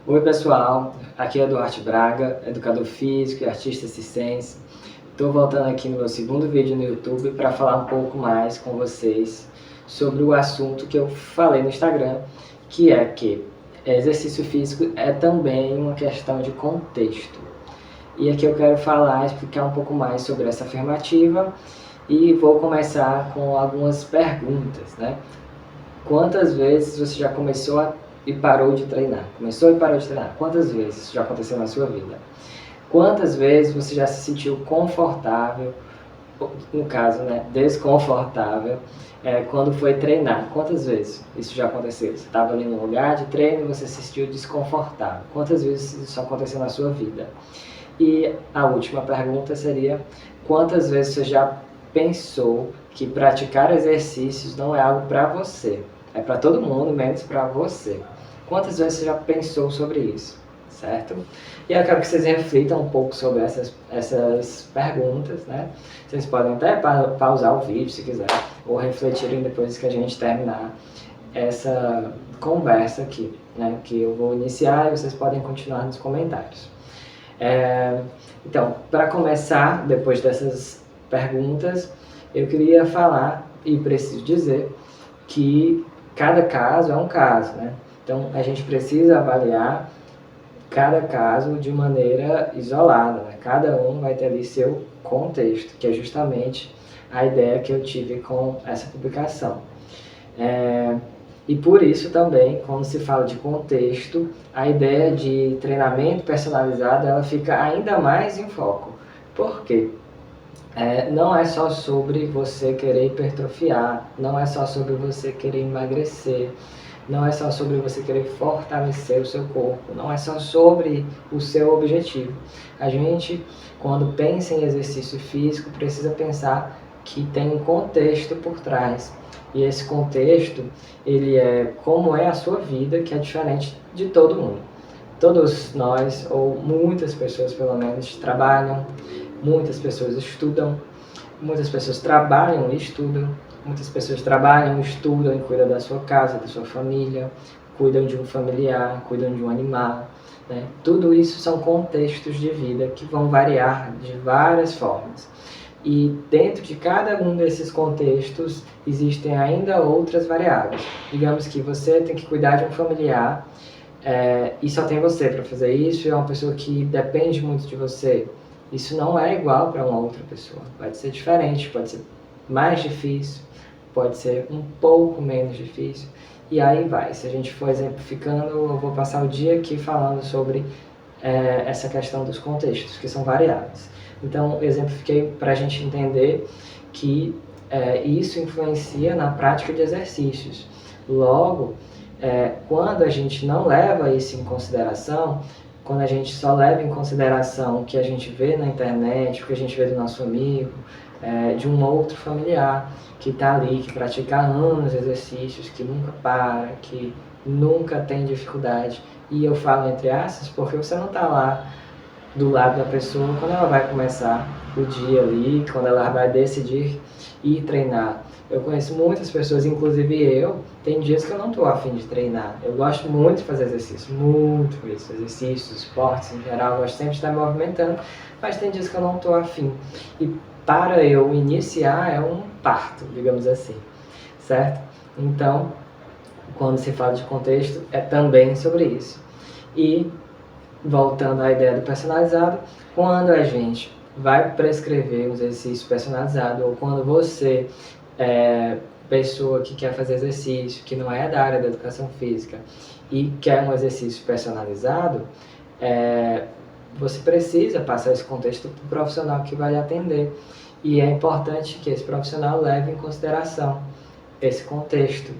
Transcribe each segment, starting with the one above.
Oi pessoal, aqui é Duarte Braga, educador físico e artista circense. Estou voltando aqui no meu segundo vídeo no YouTube para falar um pouco mais com vocês sobre o assunto que eu falei no Instagram, que é que exercício físico é também uma questão de contexto. E aqui eu quero explicar um pouco mais sobre essa afirmativa e vou começar com algumas perguntas, né? Quantas vezes você já começou e parou de treinar? Começou e parou de treinar. Quantas vezes isso já aconteceu na sua vida? Quantas vezes você já se sentiu confortável, no caso, né, desconfortável, quando foi treinar? Quantas vezes isso já aconteceu? Você estava ali no lugar de treino e você se sentiu desconfortável. Quantas vezes isso aconteceu na sua vida? E a última pergunta seria, quantas vezes você já pensou que praticar exercícios não é algo para você? É para todo mundo, menos para você. Quantas vezes você já pensou sobre isso, certo? E eu quero que vocês reflitam um pouco sobre essas perguntas, né? Vocês podem até pausar o vídeo se quiser, ou refletirem depois que a gente terminar essa conversa aqui, né? Que eu vou iniciar e vocês podem continuar nos comentários. Então, para começar, depois dessas perguntas, eu queria falar e preciso dizer que cada caso é um caso, né? Então, a gente precisa avaliar cada caso de maneira isolada, né? Cada um vai ter ali seu contexto, que é justamente a ideia que eu tive com essa publicação. E por isso também, quando se fala de contexto, a ideia de treinamento personalizado ela fica ainda mais em foco. Por quê? Não é só sobre você querer hipertrofiar, não é só sobre você querer emagrecer, não é só sobre você querer fortalecer o seu corpo, não é só sobre o seu objetivo. A gente, quando pensa em exercício físico, precisa pensar que tem um contexto por trás. E esse contexto, ele é como é a sua vida, que é diferente de todo mundo. Todos nós, ou muitas pessoas pelo menos, trabalham, muitas pessoas estudam, muitas pessoas trabalham e estudam, muitas pessoas trabalham, estudam e cuidam da sua casa, da sua família, cuidam de um familiar, cuidam de um animal, né? Tudo isso são contextos de vida que vão variar de várias formas. E dentro de cada um desses contextos existem ainda outras variáveis. Digamos que você tem que cuidar de um familiar e só tem você para fazer isso, e é uma pessoa que depende muito de você. Isso não é igual para uma outra pessoa. Pode ser diferente, pode ser mais difícil, pode ser um pouco menos difícil. E aí vai. Se a gente for exemplificando, eu vou passar o dia aqui falando sobre essa questão dos contextos, que são variáveis. Então, eu exemplifiquei para a gente entender que isso influencia na prática de exercícios. Logo, quando a gente não leva isso em consideração, quando a gente só leva em consideração o que a gente vê na internet, o que a gente vê do nosso amigo, de um outro familiar que está ali, que pratica há anos exercícios, que nunca para, que nunca tem dificuldade. E eu falo entre aspas porque você não está lá do lado da pessoa quando ela vai começar o dia ali, quando ela vai decidir ir treinar. Eu conheço muitas pessoas, inclusive eu, tem dias que eu não estou a fim de treinar. Eu gosto muito de fazer exercício, muito isso, exercícios, esportes em geral, eu gosto sempre de estar me movimentando, mas tem dias que eu não estou a fim. E para eu iniciar é um parto, digamos assim, certo? Então, quando se fala de contexto, é também sobre isso. E, voltando à ideia do personalizado, quando a gente vai prescrever um exercício personalizado, ou quando você, pessoa que quer fazer exercício, que não é da área da educação física, e quer um exercício personalizado, você precisa passar esse contexto para o profissional que vai lhe atender. E é importante que esse profissional leve em consideração esse contexto.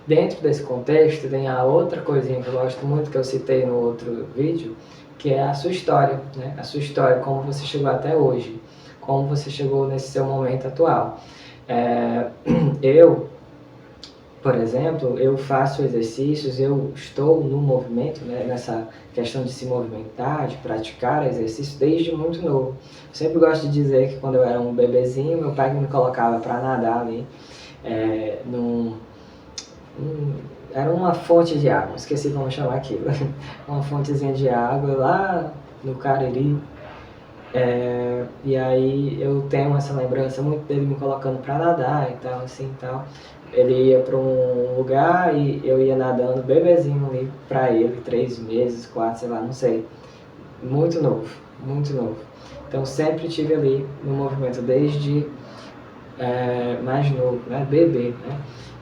Dentro desse contexto, tem a outra coisinha que eu gosto muito, que eu citei no outro vídeo, que é a sua história, né? A sua história, como você chegou até hoje, como você chegou nesse seu momento atual. Eu, por exemplo, eu faço exercícios, eu estou no movimento, né, nessa questão de se movimentar, de praticar exercício desde muito novo. Eu sempre gosto de dizer que quando eu era um bebezinho, meu pai me colocava para nadar ali, era uma fonte de água, esqueci como chamar aquilo, uma fontezinha de água lá no Cariri. E aí eu tenho essa lembrança muito dele me colocando para nadar e tal, assim e tal. Ele ia para um lugar e eu ia nadando bebezinho ali para ele, 3 meses, 4, sei lá, não sei. Muito novo, muito novo. Então sempre tive ali no movimento desde mais novo, né, bebê, né?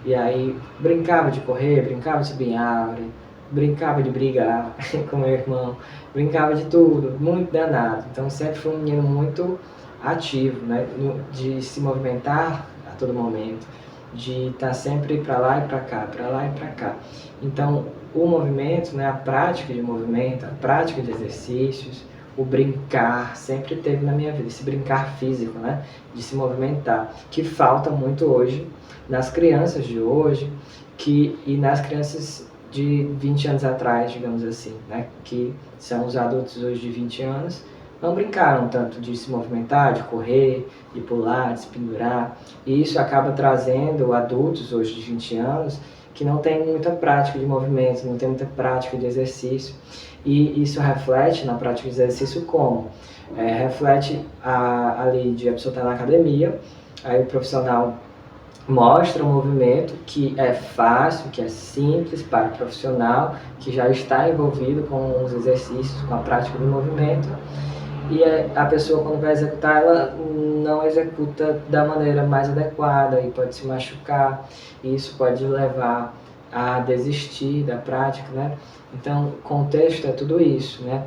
E aí brincava de correr, brincava de subir em árvore, brincava de brigar com meu irmão, brincava de tudo, muito danado. Então sempre fui um menino muito ativo, né, de se movimentar a todo momento, de estar sempre para lá e para cá, para lá e para cá. Então o movimento, né, a prática de movimento, a prática de exercícios, o brincar sempre teve na minha vida, esse brincar físico, né, de se movimentar, que falta muito hoje nas crianças de hoje e nas crianças de 20 anos atrás, digamos assim, né, que são os adultos hoje de 20 anos, não brincaram tanto de se movimentar, de correr, de pular, de se pendurar, e isso acaba trazendo adultos hoje de 20 anos que não tem muita prática de movimento, não tem muita prática de exercício, e isso reflete na prática de exercício como? Reflete ali de a pessoa estar na academia, aí o profissional mostra um movimento que é fácil, que é simples para o profissional, que já está envolvido com os exercícios, com a prática do movimento, e a pessoa, quando vai executar, ela não executa da maneira mais adequada e pode se machucar, e isso pode levar a desistir da prática, né? Então, contexto é tudo isso, né?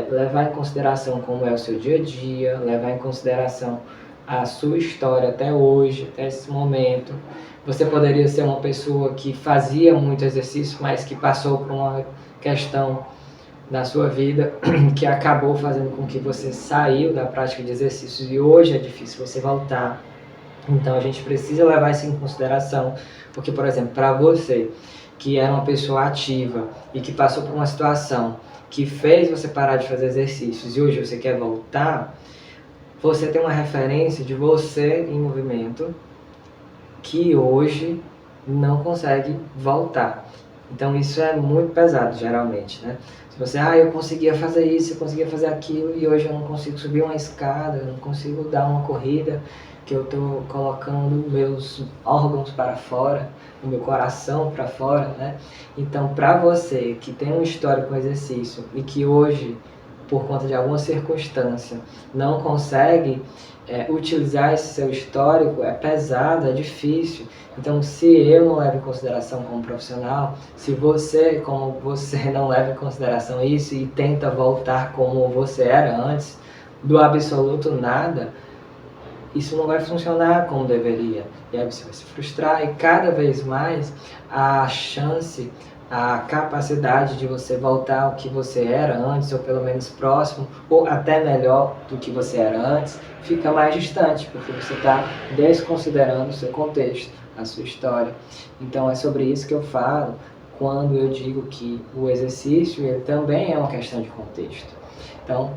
Levar em consideração como é o seu dia a dia, levar em consideração a sua história até hoje, até esse momento. Você poderia ser uma pessoa que fazia muito exercício, mas que passou por uma questão na sua vida que acabou fazendo com que você saiu da prática de exercícios e hoje é difícil você voltar. Então a gente precisa levar isso em consideração, porque, por exemplo, para você que era uma pessoa ativa e que passou por uma situação que fez você parar de fazer exercícios e hoje você quer voltar, você tem uma referência de você em movimento que hoje não consegue voltar. Então isso é muito pesado, geralmente, né? Se você, eu conseguia fazer isso, eu conseguia fazer aquilo, e hoje eu não consigo subir uma escada, eu não consigo dar uma corrida, que eu estou colocando meus órgãos para fora, o meu coração para fora, né? Então, para você que tem um histórico com exercício e que hoje, por conta de alguma circunstância, não consegue utilizar esse seu histórico, é pesado, é difícil. Então, se eu não levo em consideração como profissional, se você, como você, não leva em consideração isso e tenta voltar como você era antes, do absoluto nada, isso não vai funcionar como deveria. E aí você vai se frustrar e cada vez mais a chance, a capacidade de você voltar ao que você era antes, ou pelo menos próximo, ou até melhor do que você era antes, fica mais distante, porque você está desconsiderando o seu contexto, a sua história. Então é sobre isso que eu falo quando eu digo que o exercício ele também é uma questão de contexto. Então,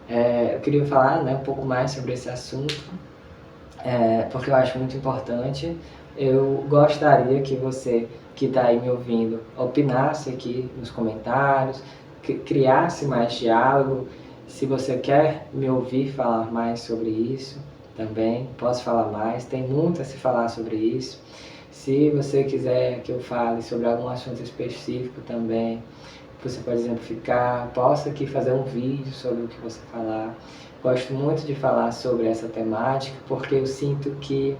eu queria falar um pouco mais sobre esse assunto, porque eu acho muito importante. Eu gostaria que você que está aí me ouvindo opinasse aqui nos comentários, criasse mais diálogo. Se você quer me ouvir falar mais sobre isso, também posso falar mais, tem muito a se falar sobre isso. Se você quiser que eu fale sobre algum assunto específico também, você pode exemplificar, posso aqui fazer um vídeo sobre o que você falar. Gosto muito de falar sobre essa temática, porque eu sinto que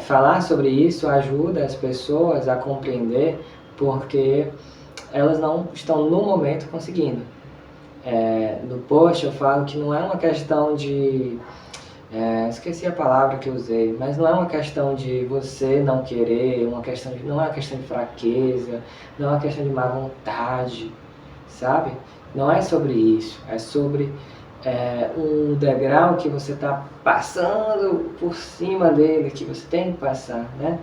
falar sobre isso ajuda as pessoas a compreender, porque elas não estão no momento conseguindo. No post eu falo que não é uma questão de... esqueci a palavra que eu usei, mas não é uma questão de você não querer, não é uma questão de fraqueza, não é uma questão de má vontade, sabe? Não é sobre isso, é sobre um degrau que você está passando por cima dele, que você tem que passar, né?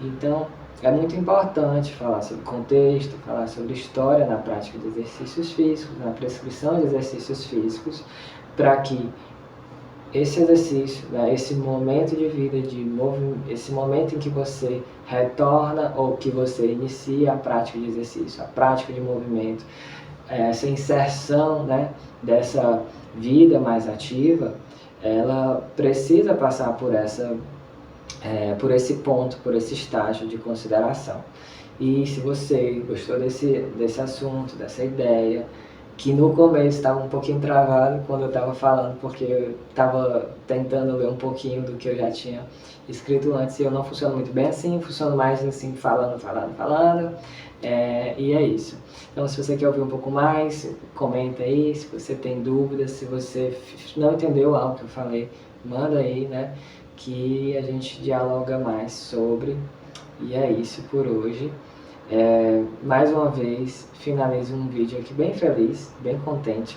Então, é muito importante falar sobre contexto, falar sobre história na prática de exercícios físicos, na prescrição de exercícios físicos, para que esse exercício, né, esse momento de vida, esse momento em que você retorna ou que você inicia a prática de exercício, a prática de movimento, essa inserção, né, dessa vida mais ativa, ela precisa passar por esse ponto, por esse estágio de consideração. E se você gostou desse assunto, dessa ideia, que no começo estava um pouquinho travado quando eu estava falando, porque eu estava tentando ler um pouquinho do que eu já tinha escrito antes, e eu não funciono muito bem assim, funciono mais assim, falando, e é isso. Então, se você quer ouvir um pouco mais, comenta aí, se você tem dúvidas, se você não entendeu algo que eu falei, manda aí, né, que a gente dialoga mais sobre, e é isso por hoje. Mais uma vez, finalizo um vídeo aqui bem feliz, bem contente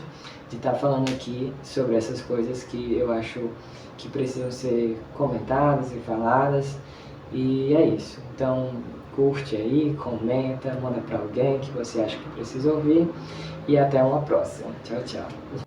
de estar falando aqui sobre essas coisas que eu acho que precisam ser comentadas e faladas, e é isso. Então, curte aí, comenta, manda para alguém que você acha que precisa ouvir, e até uma próxima. Tchau, tchau.